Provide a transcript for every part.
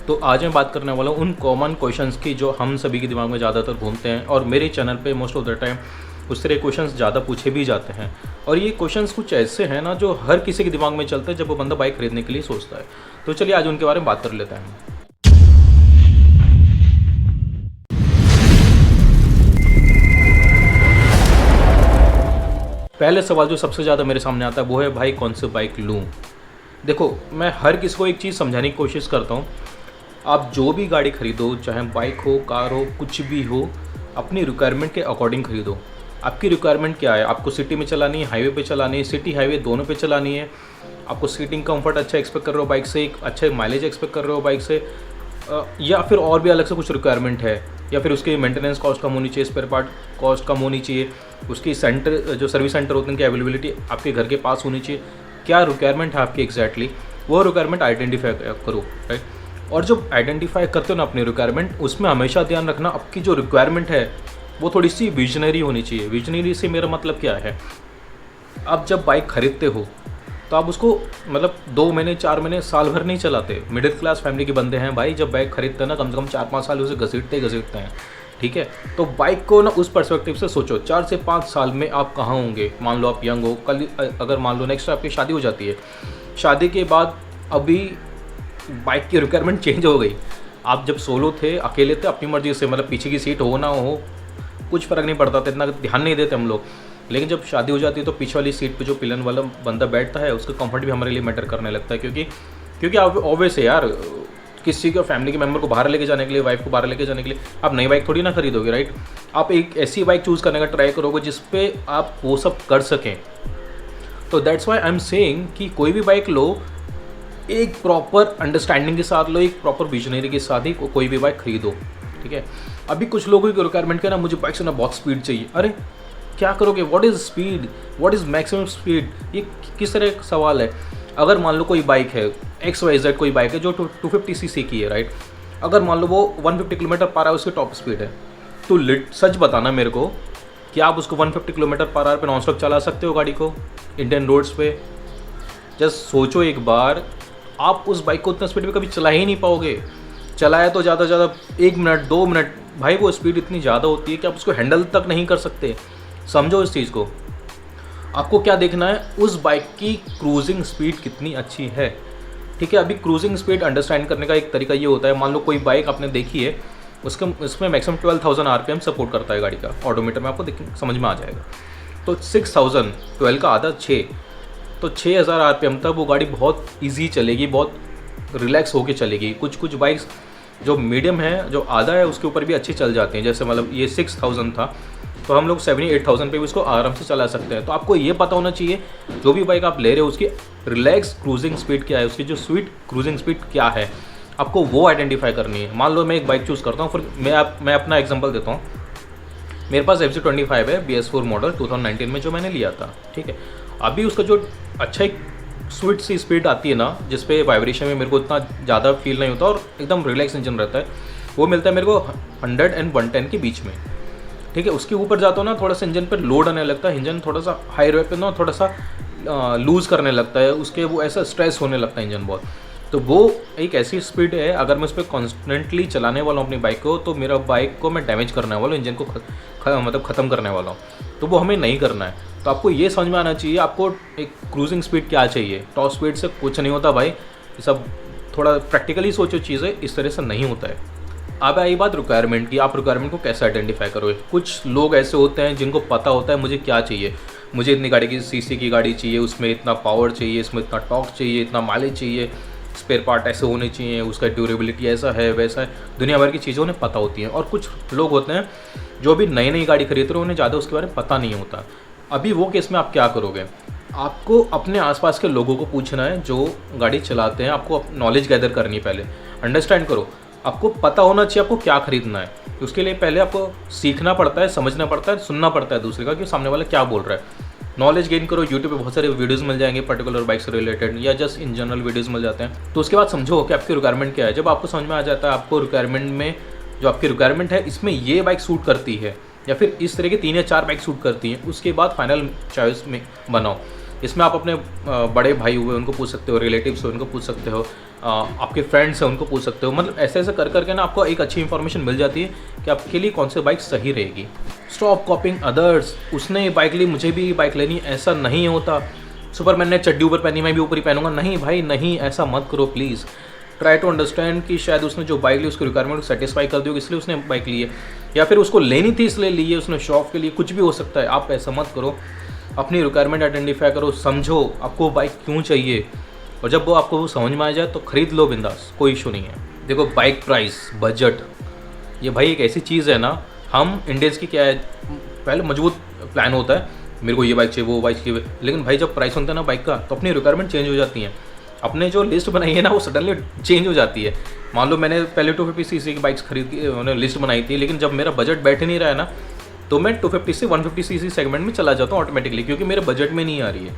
तो आज मैं बात करने वाला हूँ उन कॉमन क्वेश्चंस की जो हम सभी के दिमाग में ज़्यादातर घूमते हैं, और मेरे चैनल पे मोस्ट ऑफ द टाइम उस तरह क्वेश्चंस ज़्यादा पूछे भी जाते हैं। और ये क्वेश्चंस कुछ ऐसे हैं ना जो हर किसी के दिमाग में चलते हैं जब वो बंदा बाइक खरीदने के लिए सोचता है। तो चलिए आज उनके बारे में बात कर लेते हैं। पहले सवाल जो सबसे ज़्यादा मेरे सामने आता है वो है, भाई कौन सी बाइक लूँ। देखो, मैं हर किसी को एक चीज़ समझाने की कोशिश करता हूँ। आप जो भी गाड़ी खरीदो, चाहे बाइक हो, कार हो, कुछ भी हो, अपनी रिक्वायरमेंट के अकॉर्डिंग खरीदो। आपकी रिक्वायरमेंट क्या है? आपको सिटी में चलानी है, हाईवे पे चलानी है, सिटी हाईवे दोनों पे चलानी है। आपको सीटिंग कंफर्ट अच्छा एक्सपेक्ट कर रहे हो बाइक से, एक अच्छा माइलेज एक्सपेक्ट कर रहे हो बाइक से, या फिर और भी अलग से कुछ रिक्वायरमेंट है, या फिर उसकी मेंटेनेंस कॉस्ट कम होनी चाहिए, स्पेयर पार्ट कॉस्ट कम होनी चाहिए, उसकी सेंटर जो सर्विस सेंटर होते हैं उनकी अवेलेबिलिटी आपके घर के पास होनी चाहिए। क्या रिक्वायरमेंट है आपकी एग्जैक्टली, वो रिक्वायरमेंट आइडेंटिफाई करो, राइट। और जब आइडेंटिफाई करते हो ना अपनी रिक्वायरमेंट, उसमें हमेशा ध्यान रखना आपकी जो रिक्वायरमेंट है वो थोड़ी सी विजनरी होनी चाहिए। विजनरी से मेरा मतलब क्या है, आप जब बाइक खरीदते हो तो आप उसको मतलब 2 महीने 4 महीने साल भर नहीं चलाते। मिडिल क्लास फैमिली के बंदे हैं भाई, जब बाइक खरीदते हैं ना कम से कम 4-5 साल उसे घसीटते हैं, ठीक है। तो बाइक को ना उस पर्सपेक्टिव से सोचो, 4 से 5 साल में आप कहाँ होंगे। मान लो आप यंग हो, कल अगर मान लो नेक्स्ट आपकी शादी हो जाती है, शादी के बाद अभी बाइक की रिक्वायरमेंट चेंज हो गई। आप जब सोलो थे, अकेले थे, अपनी मर्जी से, मतलब पीछे की सीट हो ना हो कुछ फ़र्क नहीं पड़ता था, इतना ध्यान नहीं देते हम लोग। लेकिन जब शादी हो जाती है तो पीछे वाली सीट पे जो पिलन वाला बंदा बैठता है उसका कंफर्ट भी हमारे लिए मैटर करने लगता है, क्योंकि आप ऑब्वियस है यार, किसी का फैमिली के मेम्बर को बाहर लेके जाने के लिए, वाइफ को बाहर लेके जाने के लिए आप नई बाइक थोड़ी ना खरीदोगे, राइट। आप एक ऐसी बाइक चूज़ करने का ट्राई करोगे जिस पे आप वो सब कर सकें। तो that's why I am saying कि कोई भी बाइक लो, एक प्रॉपर अंडरस्टैंडिंग के साथ लो, एक प्रॉपर विजनरी के साथ ही कोई भी बाइक खरीदो, ठीक है। अभी कुछ लोगों की रिक्वायरमेंट क्या ना, मुझे बाइक से ना बहुत स्पीड चाहिए। अरे क्या करोगे, what is speed, what is maximum speed, ये किस तरह का सवाल है। अगर मान लो कोई बाइक है XYZ, कोई बाइक है जो 250 सीसी की है, राइट। अगर मान लो वो 150 किलोमीटर पर आवर उसकी टॉप स्पीड है, तो सच बताना मेरे को कि आप उसको 150 किलोमीटर पर आवर पे नॉन स्टॉप चला सकते हो गाड़ी को इंडियन रोड्स पे। जस्ट सोचो एक बार, आप उस बाइक को उतना स्पीड में कभी चला ही नहीं पाओगे। चलाया तो ज़्यादा से ज़्यादा 1 मिनट 2 मिनट, भाई वो स्पीड इतनी ज़्यादा होती है कि आप उसको हैंडल तक नहीं कर सकते। समझो इस चीज़ को। आपको क्या देखना है, उस बाइक की क्रूजिंग स्पीड कितनी अच्छी है, ठीक है। अभी क्रूजिंग स्पीड अंडरस्टैंड करने का एक तरीका ये होता है, मान लो कोई बाइक आपने देखी है, उसमें मैक्सिमम 12,000 RPM सपोर्ट करता है गाड़ी का, ऑडोमीटर में आपको समझ में आ जाएगा। तो 6,000, 12 का आधा 6, तो 6,000 RPM तक वो गाड़ी बहुत ईजी चलेगी, बहुत रिलैक्स होके चलेगी। कुछ बाइक्स जो मीडियम है, जो आधा है, उसके ऊपर भी अच्छी चल जाती हैं। जैसे मतलब ये 6,000 था, तो हम लोग 7-8,000 पे भी उसको आराम से चला सकते हैं। तो आपको ये पता होना चाहिए जो भी बाइक आप ले रहे हो उसकी रिलैक्स क्रूजिंग स्पीड क्या है, उसकी जो स्वीट क्रूजिंग स्पीड क्या है, आपको वो आइडेंटिफाई करनी है। मान लो मैं एक बाइक चूज़ करता हूँ, फिर मैं अपना एग्जांपल देता हूँ। मेरे पास FC25 है, BS4 मॉडल 2019 में जो मैंने लिया था, ठीक है। अभी उसका जो अच्छा एक स्वीट सी स्पीड आती है ना, जिस पे वाइब्रेशन में मेरे को इतना ज़्यादा फील नहीं होता और एकदम रिलैक्स इंजन रहता है, वो मिलता है मेरे को 100 and 110 के बीच में, ठीक है। उसके ऊपर जाता हूँ ना, थोड़ा सा इंजन पर लोड आने लगता है, इंजन थोड़ा सा हाई रेट पे ना थोड़ा सा लूज़ करने लगता है, उसके वो ऐसा स्ट्रेस होने लगता है इंजन बहुत। तो वो एक ऐसी स्पीड है, अगर मैं उस पर कॉन्स्टेंटली चलाने वाला हूँ अपनी बाइक को, तो मेरा बाइक को मैं डैमेज करने वाला हूँ, इंजन को मतलब ख़त्म करने वाला हूँ। तो वो हमें नहीं करना है। तो आपको ये समझ में आना चाहिए आपको एक क्रूजिंग स्पीड क्या चाहिए। टॉप स्पीड से कुछ नहीं होता भाई, ये सब थोड़ा प्रैक्टिकली सोचो चीज़ें, इस तरह से नहीं होता है। अब आई बात रिक्वायरमेंट की, आप रिक्वायरमेंट को कैसे आइडेंटिफाई करोगे। कुछ लोग ऐसे होते हैं जिनको पता होता है मुझे क्या चाहिए, मुझे इतनी गाड़ी की सीसी की गाड़ी चाहिए, उसमें इतना पावर चाहिए, इसमें इतना टॉर्क चाहिए, इतना माइलेज चाहिए, स्पेयर पार्ट ऐसे होने चाहिए, उसका ड्यूरेबिलिटी ऐसा है वैसा है, दुनिया भर की चीज़ें उन्हें पता होती हैं। और कुछ लोग होते हैं जो भी नई नई गाड़ी खरीद रहे हो, उन्हें ज़्यादा उसके बारे में पता नहीं होता। अभी वो केस में आप क्या करोगे, आपको अपने आसपास के लोगों को पूछना है जो गाड़ी चलाते हैं, आपको नॉलेज गैदर करनी है। पहले अंडरस्टैंड करो, आपको पता होना चाहिए आपको क्या खरीदना है। उसके लिए पहले आपको सीखना पड़ता है, समझना पड़ता है, सुनना पड़ता है दूसरे का कि सामने वाला क्या बोल रहा है। नॉलेज गेन करो, यूट्यूब पे बहुत सारे वीडियोस मिल जाएंगे पर्टिकुलर बाइक से रिलेटेड, या जस्ट इन जनरल वीडियोस मिल जाते हैं। तो उसके बाद समझो कि आपकी रिक्वायरमेंट क्या है। जब आपको समझ में आ जाता है आपको रिक्वायरमेंट में, जो आपकी रिक्वायरमेंट है इसमें ये बाइक सूट करती है, या फिर इस तरह की 3 या 4 बाइक सूट करती हैं, उसके बाद फाइनल चॉइस में बनाओ। इसमें आप अपने बड़े भाई हुए उनको पूछ सकते हो, रिलेटिव्स हो उनको पूछ सकते हो, आपके फ्रेंड्स हैं उनको पूछ सकते हो। मतलब ऐसे ऐसे कर करके ना आपको एक अच्छी इन्फॉर्मेशन मिल जाती है कि आपके लिए कौन सी बाइक सही रहेगी। स्टॉप कॉपिंग अदर्स, उसने बाइक ली मुझे भी बाइक लेनी, ऐसा नहीं होता। सुपरमैन ने चड्डी ऊपर पहनी मैं भी ऊपर ही पहनूंगा, नहीं भाई नहीं, ऐसा मत करो प्लीज़। ट्राई टू अंडरस्टैंड कि शायद उसने जो बाइक ली उसकी रिक्वायरमेंट को सेटिस्फाई कर दी होगी इसलिए उसने बाइक ली है, या फिर उसको लेनी थी इसलिए ली है उसने शौक के लिए, कुछ भी हो सकता है। आप ऐसा मत करो, अपनी रिक्वायरमेंट आइडेंटिफाई करो, समझो आपको बाइक क्यों चाहिए, और जब वो आपको समझ में आ जाए तो ख़रीद लो बिंदास, कोई इशू नहीं है। देखो बाइक प्राइस, बजट, ये भाई एक ऐसी चीज़ है ना, हम इंडियंस की क्या है, पहले मजबूत प्लान होता है मेरे को ये बाइक चाहिए वो बाइक चाहिए, लेकिन भाई जब प्राइस होता है ना बाइक का तो अपनी रिक्वायरमेंट चेंज हो जाती है, अपने जो लिस्ट बनाई है ना वो सडनली चेंज हो जाती है। मान लो मैंने पहले 250 सीसी की बाइक्स खरीद की, मैंने लिस्ट बनाई थी, लेकिन जब मेरा बजट बैठ नहीं रहा है ना तो मैं 250 से 150 सीसी सेगमेंट में चला जाता हूँ ऑटोमेटिकली, क्योंकि मेरे बजट में नहीं आ रही है।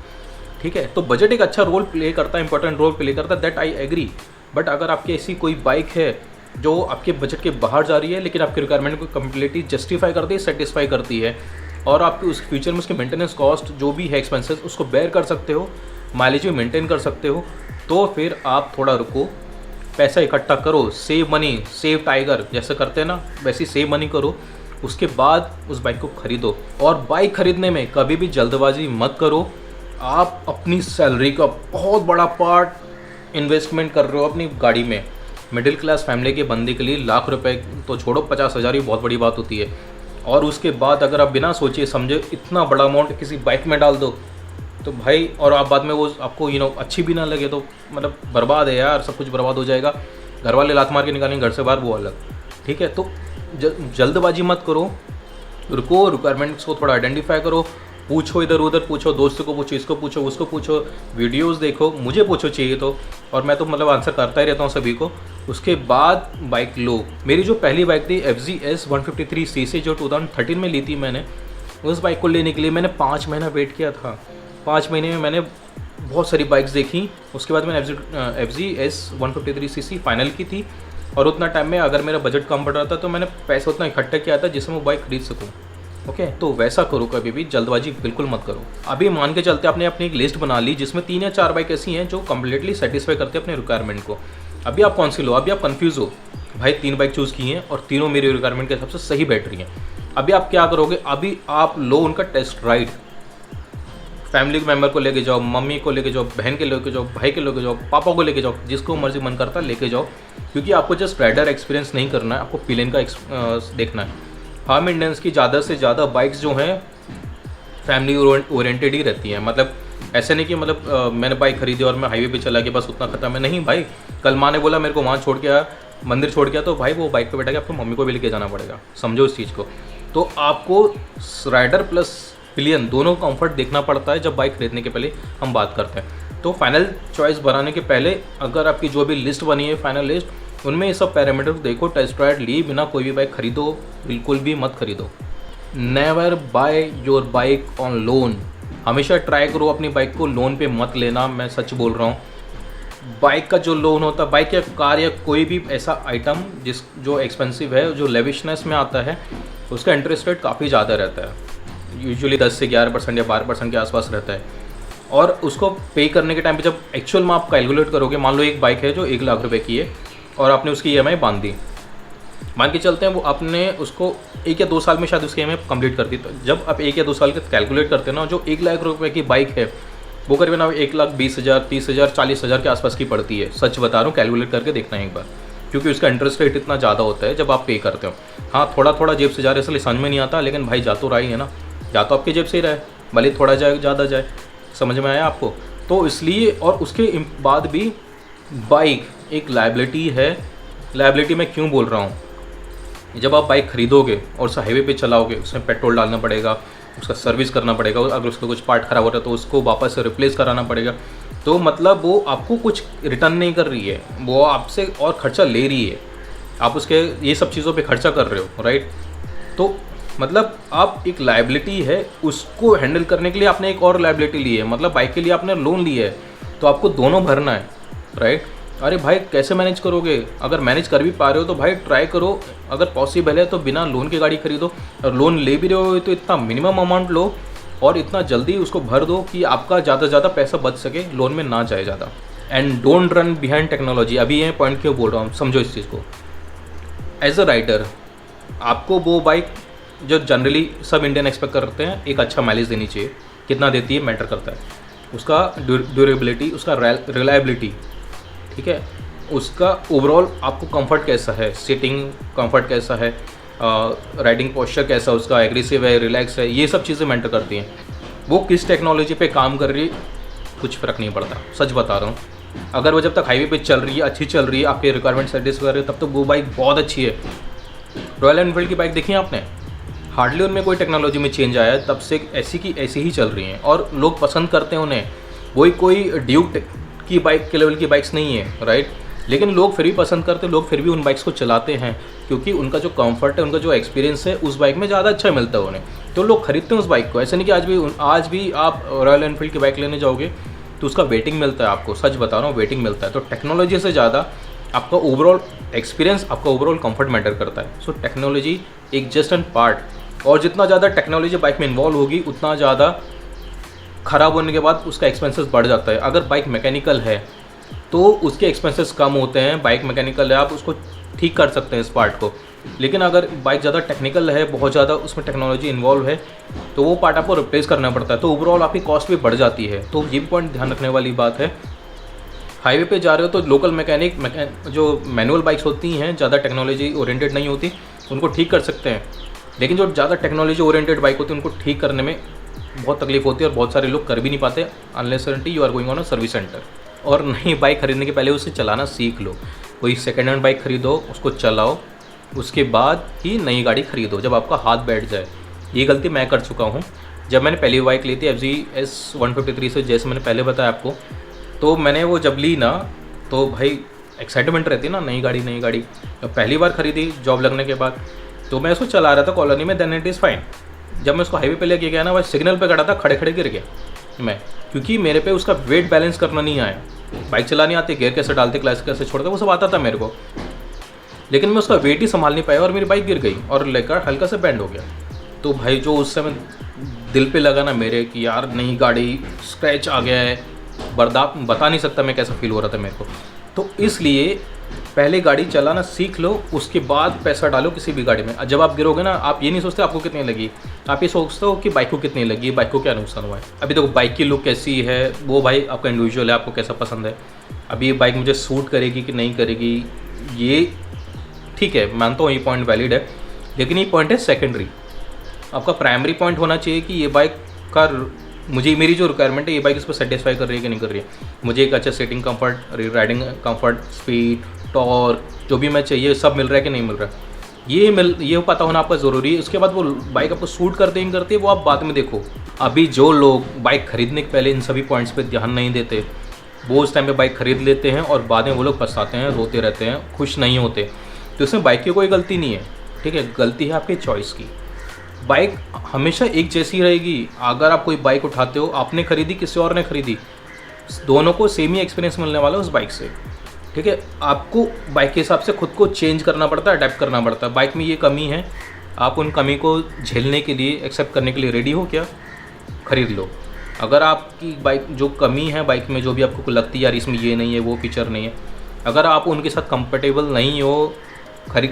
ठीक है, तो बजट एक अच्छा रोल प्ले करता है, इंपॉर्टेंट रोल प्ले करता है, दैट आई एग्री। बट अगर आपकी ऐसी कोई बाइक है जो आपके बजट के बाहर जा रही है लेकिन आपकी रिक्वायरमेंट को कम्प्लीटली जस्टिफाई करती है, सेटिस्फाई करती है, और आपकी उस फ्यूचर में उसके मेंटेनेंस कॉस्ट जो भी है एक्सपेंसेस उसको बेयर कर सकते हो, माइलेज भी मेंटेन कर सकते हो, तो फिर आप थोड़ा रुको, पैसा इकट्ठा करो, सेव मनी, सेव टाइगर जैसे करते हैं ना वैसे सेव मनी करो, उसके बाद उस बाइक को खरीदो। और बाइक खरीदने में कभी भी जल्दबाजी मत करो। आप अपनी सैलरी का बहुत बड़ा पार्ट इन्वेस्टमेंट कर रहे हो अपनी गाड़ी में। मिडिल क्लास फैमिली के बंदे के लिए लाख रुपए तो छोड़ो, 50,000 ही बहुत बड़ी बात होती है। और उसके बाद अगर आप बिना सोचे समझे इतना बड़ा अमाउंट किसी बाइक में डाल दो तो भाई, और आप बाद में वो आपको अच्छी भी ना लगे तो मतलब बर्बाद है यार, सब कुछ बर्बाद हो जाएगा। घर वाले लात मार के निकालेंगे घर से बाहर, वो अलग। ठीक है, तो जल्दबाजी मत करो, रुको, रिक्वायरमेंट्स को थोड़ा आइडेंटिफाई करो, पूछो, इधर उधर पूछो, दोस्तों को पूछो, इसको पूछो, उसको पूछो, वीडियोस देखो, मुझे पूछो चाहिए तो, और मैं तो मतलब आंसर करता ही रहता हूँ सभी को। उसके बाद बाइक लो। मेरी जो पहली बाइक थी FZS 153cc जो 2013 में ली थी मैंने, उस बाइक को लेने के लिए मैंने 5 महीना वेट किया था। 5 महीने में मैंने बहुत सारी बाइक्स देखी, उसके बाद मैंने FZS 153cc फाइनल की थी। और उतना टाइम में अगर मेरा बजट कम पड़ रहा था तो मैंने पैसा उतना इकट्ठा किया था जिससे मैं बाइक खरीद सकूँ। ओके, तो वैसा करो, कभी भी जल्दबाजी बिल्कुल मत करो। अभी मान के चलते आपने अपनी एक लिस्ट बना ली जिसमें 3 या 4 बाइक ऐसी हैं जो कम्प्लीटली सेटिस्फाई करते हैं अपने रिक्वायरमेंट को। अभी आप कौन सी लो, अभी आप कन्फ्यूज़ हो, भाई 3 बाइक चूज़ की हैं और तीनों मेरी रिक्वायरमेंट के हिसाब से सही बैठ रही हैं। अभी आप क्या करोगे, अभी आप लो उनका टेस्ट राइड, फैमिली मेम्बर को लेके जाओ, मम्मी को लेके जाओ, बहन के लेके जाओ, भाई के लेके जाओ, पापा को लेके जाओ, जिसको मर्जी मन करता है लेके जाओ, क्योंकि आपको जस्ट राइडर एक्सपीरियंस नहीं करना है, आपको फीलिंग का देखना है। हम इंडियंस की ज़्यादा से ज़्यादा बाइक्स जो हैं फैमिली ओरिएंटेड ही रहती हैं। मतलब ऐसे नहीं कि मतलब मैंने बाइक खरीदी और मैं हाईवे पे चला गया बस उतना खत्म है, नहीं भाई। कल माँ ने बोला मेरे को वहाँ छोड़ के आया, मंदिर छोड़ के आया, तो भाई वो बाइक पे बैठा के आपको मम्मी को भी लेके जाना पड़ेगा, समझो इस चीज़ को। तो आपको राइडर प्लस पिलियन दोनों कंफर्ट देखना पड़ता है जब बाइक खरीदने के पहले हम बात करते हैं। तो फाइनल चॉइस बनाने के पहले अगर आपकी जो भी लिस्ट बनी है फाइनल लिस्ट, उनमें ये सब पैरामीटर देखो, टेस्ट राइड लिए बिना कोई भी बाइक खरीदो बिल्कुल भी मत खरीदो। Never by your bike on loan. हमेशा ट्राई करो अपनी बाइक को लोन पे मत लेना, मैं सच बोल रहा हूँ। बाइक का जो लोन होता है, बाइक या कार या कोई भी ऐसा आइटम जो एक्सपेंसिव है, जो लेविशनेस में आता है, उसका इंटरेस्ट रेट काफ़ी ज़्यादा रहता है, यूजुअली 10 से 11% या 12% के आसपास रहता है। और उसको पे करने के टाइम पे जब एक्चुअल में आप कैलकुलेट करोगे, मान लो एक बाइक है जो 1 लाख रुपए की है और आपने उसकी EMI बांध दी, मान के चलते हैं वो आपने उसको 1 या 2 साल में शायद उसकी EMI कंप्लीट कर दी। तो जब आप 1 या 2 साल का कैलकुलेट करते हैं ना, जो 1 लाख रुपए की बाइक है वो करीबन ना 1,20,000, 30,000, 40,000 के आसपास की पड़ती है। सच बता रहा हूँ, कैलकुलेट करके देखना है एक बार, क्योंकि उसका इंटरेस्ट रेट इतना ज़्यादा होता है जब आप पे करते हो। हाँ, थोड़ा थोड़ा जेब से जा रहा है इसलिए समझ में नहीं आता, लेकिन भाई जा तो रहा ही है ना, या तो आपकी जेब से ही रहे, भले थोड़ा जाए ज़्यादा जाए। समझ में आया आपको? तो इसलिए, और उसके बाद भी बाइक एक लायबिलिटी है। लायबिलिटी मैं क्यों बोल रहा हूँ, जब आप बाइक खरीदोगे और उसे हाईवे पे चलाओगे, उसमें पेट्रोल डालना पड़ेगा, उसका सर्विस करना पड़ेगा, अगर उसका कुछ पार्ट ख़राब हो रहा है तो उसको वापस से रिप्लेस कराना पड़ेगा। तो मतलब वो आपको कुछ रिटर्न नहीं कर रही है, वो आपसे और ख़र्चा ले रही है, आप उसके ये सब चीज़ों पे खर्चा कर रहे हो, राइट। तो मतलब आप एक लायबिलिटी है, उसको हैंडल करने के लिए आपने एक और लायबिलिटी ली है, मतलब बाइक के लिए आपने लोन लिया है, तो आपको दोनों भरना है, राइट। अरे भाई कैसे मैनेज करोगे? अगर मैनेज कर भी पा रहे हो तो भाई ट्राई करो, अगर पॉसिबल है तो बिना लोन की गाड़ी खरीदो, और लोन ले भी रहे हो तो इतना मिनिमम अमाउंट लो और इतना जल्दी उसको भर दो कि आपका ज़्यादा से ज़्यादा पैसा बच सके, लोन में ना जाए ज़्यादा। And don't run behind technology. अभी ये पॉइंट क्यों बोल रहा हूँ, समझो इस चीज़ को। एज अ राइडर आपको वो बाइक जो जनरली सब इंडियन एक्सपेक्ट करते हैं, एक अच्छा माइलेज देनी चाहिए। कितना देती है मैटर करता है, उसका ड्यूरेबिलिटी, उसका रिलायबिलिटी, ठीक है, उसका ओवरऑल आपको कंफर्ट कैसा है, सीटिंग कंफर्ट कैसा है, राइडिंग पोस्चर कैसा, उसका एग्रेसिव है, रिलैक्स है, ये सब चीज़ें मैटर करती हैं। वो किस टेक्नोलॉजी पे काम कर रही है कुछ फ़र्क नहीं पड़ता, सच बता रहा हूँ। अगर वो जब तक हाईवे पे चल रही है, अच्छी चल रही है, आपके रिक्वायरमेंट सेटिस्फाई कर रही है, तब तक वो बाइक बहुत अच्छी है। रॉयल एनफील्ड की बाइक देखी है आपने, हार्डली उनमें कोई टेक्नोलॉजी में चेंज आया है, तब से ऐसी की ऐसी ही चल रही हैं और लोग पसंद करते हैं उन्हें। वही कोई ड्यूक की बाइक के लेवल की बाइक्स नहीं है, राइट, लेकिन लोग फिर भी पसंद करते हैं, लोग फिर भी उन बाइक्स को चलाते हैं क्योंकि उनका जो कंफर्ट है, उनका जो एक्सपीरियंस है उस बाइक में ज़्यादा अच्छा मिलता है उन्हें, तो लोग खरीदते हैं उस बाइक को। ऐसा नहीं कि आज भी आप रॉयल एनफील्ड की बाइक लेने जाओगे तो उसका वेटिंग मिलता है आपको, सच बता रहा हूँ, वेटिंग मिलता है। तो टेक्नोलॉजी से ज़्यादा आपका ओवरऑल एक्सपीरियंस, आपका ओवरऑल कंफर्ट मैटर करता है। सो टेक्नोलॉजी एक जस्ट एन पार्ट, और जितना ज़्यादा टेक्नोलॉजी बाइक में इन्वॉल्व होगी उतना ज़्यादा ख़राब होने के बाद उसका एक्सपेंसेस बढ़ जाता है। अगर बाइक मैकेनिकल है तो उसके एक्सपेंसेस कम होते हैं, बाइक मैकेनिकल है आप उसको ठीक कर सकते हैं इस पार्ट को, लेकिन अगर बाइक ज़्यादा टेक्निकल है, बहुत ज़्यादा उसमें टेक्नोलॉजी इन्वॉल्व है, तो वो पार्ट आपको रिप्लेस करना पड़ता है, तो ओवरऑल आपकी कॉस्ट भी बढ़ जाती है। तो ये भी पॉइंट ध्यान रखने वाली बात है। हाईवे पे जा रहे हो तो लोकल मैकेनिक जो मैनुअल बाइक्स होती हैं, ज़्यादा टेक्नोलॉजी ओरिएंटेड नहीं होती, उनको ठीक कर सकते हैं, लेकिन जो ज़्यादा टेक्नोलॉजी ओरिएंटेड बाइक होती है उनको ठीक करने में बहुत तकलीफ होती है और बहुत सारे लोग कर भी नहीं पाते unless you are going on a service centre. और नई बाइक खरीदने के पहले उसे चलाना सीख लो। कोई सेकेंड हैंड बाइक खरीदो, उसको चलाओ, उसके बाद ही नई गाड़ी खरीदो जब आपका हाथ बैठ जाए। ये गलती मैं कर चुका हूँ। जब मैंने पहली बाइक ली थी FZ S153 से, जैसे मैंने पहले बताया आपको, तो मैंने वो जब ली ना तो भाई एक्साइटमेंट रहती है ना, नई गाड़ी। पहली बार खरीदी जॉब लगने के बाद, तो मैं उसको चला रहा था कॉलोनी में, देन इट इज़ फाइन। जब मैं उसको हाईवे पे लेके गया ना, वह सिग्नल पे खड़ा था, खड़े गिर गया मैं, क्योंकि मेरे पे उसका वेट बैलेंस करना नहीं आया। बाइक चलानी आती, गियर कैसे डालते, क्लच कैसे छोड़ते, वो सब आता था मेरे को, लेकिन मैं उसका वेट ही संभाल नहीं पाया और मेरी बाइक गिर गई और लेकर हल्का से बैंड हो गया। तो भाई जो उस समय दिल पे लगा ना मेरे कि यार नई गाड़ी, स्क्रैच आ गया है, बता नहीं सकता मैं कैसा फील हो रहा था मेरे को। तो इसलिए पहले गाड़ी चलाना सीख लो, उसके बाद पैसा डालो किसी भी गाड़ी में। जब आप गिरोगे ना, आप ये नहीं सोचते आपको कितनी लगी, आप ये सोचते हो कि बाइक को कितनी लगी, बाइक को क्या नुकसान हुआ है। अभी देखो बाइक की लुक कैसी है वो भाई आपका इंडिविजुअल है, आपको कैसा पसंद है। अभी ये बाइक मुझे सूट करेगी कि नहीं करेगी, ये ठीक है, मानता हूँ ये पॉइंट वैलिड है, लेकिन ये पॉइंट है सेकेंडरी। आपका प्राइमरी पॉइंट होना चाहिए कि ये बाइक का मेरी जो रिक्वायरमेंट है, ये बाइक इस पर सेटिस्फाई कर रही है कि नहीं कर रही है। मुझे एक अच्छा seating comfort, riding comfort, speed, torque, जो भी मैं चाहिए सब मिल रहा है कि नहीं मिल रहा है, ये पता होना आपका ज़रूरी है। उसके बाद वो बाइक आपको सूट करते ही करती है, वो आप बाद में देखो। अभी जो लोग बाइक खरीदने के पहले इन सभी पॉइंट्स पे ध्यान नहीं देते, वो उस टाइम पे बाइक खरीद लेते हैं और बाद में वो लोग पछताते हैं, रोते रहते हैं, खुश नहीं होते। तो इसमें बाइक की कोई गलती नहीं है, ठीक है, गलती है आपकी चॉइस की। बाइक हमेशा एक जैसी रहेगी। अगर आप कोई बाइक उठाते हो, आपने खरीदी, किसी और ने खरीदी, दोनों को सेम ही एक्सपीरियंस मिलने वाला है उस बाइक से, ठीक है। आपको बाइक के हिसाब से खुद को चेंज करना पड़ता है, अडेप्ट करना पड़ता है। बाइक में ये कमी है, आप उन कमी को झेलने के लिए, एक्सेप्ट करने के लिए रेडी हो क्या, खरीद लो। अगर आपकी बाइक जो कमी है बाइक में, जो भी आपको लगती है यार इसमें ये नहीं है, वो फीचर नहीं है, अगर आप उनके साथ कंफर्टेबल नहीं हो,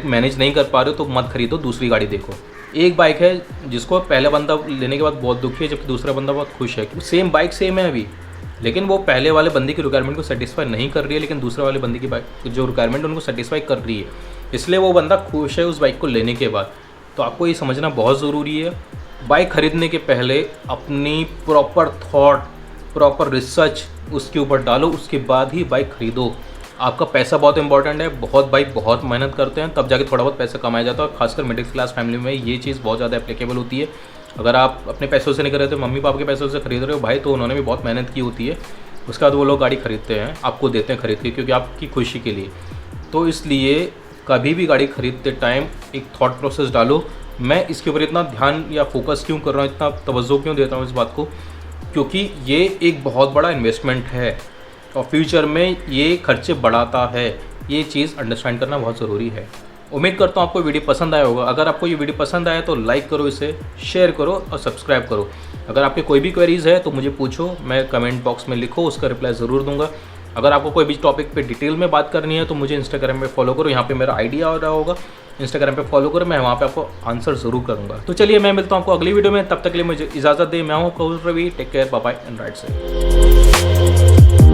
मैनेज नहीं कर पा रहे हो, तो मत खरीदो, दूसरी गाड़ी देखो। एक बाइक है जिसको पहला बंदा लेने के बाद बहुत दुखी है, जबकि दूसरा बंदा बहुत खुश है। सेम बाइक सेम है अभी, लेकिन वो पहले वाले बंदे की रिक्वायरमेंट को सेटिस्फाई नहीं कर रही है, लेकिन दूसरे वाले बंदे की बाइक जो रिक्वायरमेंट उनको सेटिस्फाई कर रही है, इसलिए वो बंदा खुश है उस बाइक को लेने के बाद। तो आपको ये समझना बहुत ज़रूरी है, बाइक खरीदने के पहले अपनी प्रॉपर थॉट, प्रॉपर रिसर्च उसके ऊपर डालो, उसके बाद ही बाइक खरीदो। आपका पैसा बहुत इंपॉर्टेंट है, बहुत बाइक बहुत मेहनत करते हैं, तब जाके थोड़ा बहुत पैसा कमाया जाता है। और खासकर मिडिल क्लास फैमिली में ये चीज़ बहुत ज़्यादा एप्लीकेबल होती है। अगर आप अपने पैसों से नहीं कर रहे हो, मम्मी पापा के पैसों से खरीद रहे हो भाई, तो उन्होंने भी बहुत मेहनत की होती है, उसके बाद वो लोग गाड़ी खरीदते हैं, आपको देते हैं खरीद के, क्योंकि आपकी खुशी के लिए। तो इसलिए कभी भी गाड़ी खरीदते टाइम एक थॉट प्रोसेस डालो। मैं इसके ऊपर इतना ध्यान या फोकस क्यों कर रहा हूँ, इतना तवज्जो क्यों देता हूँ इस बात को, क्योंकि ये एक बहुत बड़ा इन्वेस्टमेंट है और फ्यूचर में ये खर्चे बढ़ाता है। ये चीज़ अंडरस्टैंड करना बहुत ज़रूरी है। उम्मीद करता हूँ आपको वीडियो पसंद आया होगा। अगर आपको ये वीडियो पसंद आया तो लाइक करो, इसे शेयर करो और सब्सक्राइब करो। अगर आपके कोई भी क्वेरीज़ है तो मुझे पूछो, मैं कमेंट बॉक्स में लिखो, उसका रिप्लाई ज़रूर दूंगा। अगर आपको कोई भी टॉपिक पे डिटेल में बात करनी है तो मुझे इंस्टाग्राम पे फॉलो करो, यहाँ पे मेरा आईडी आ रहा होगा, इंस्टाग्राम पे फॉलो करो, मैं वहाँ पे आपको आंसर ज़रूर करूँगा। तो चलिए मैं मिलता हूँ आपको अगली वीडियो में, तब तक के लिए मुझे इजाज़त दे। मैं हूँ Kaur Ravi, take care, bye bye and right side.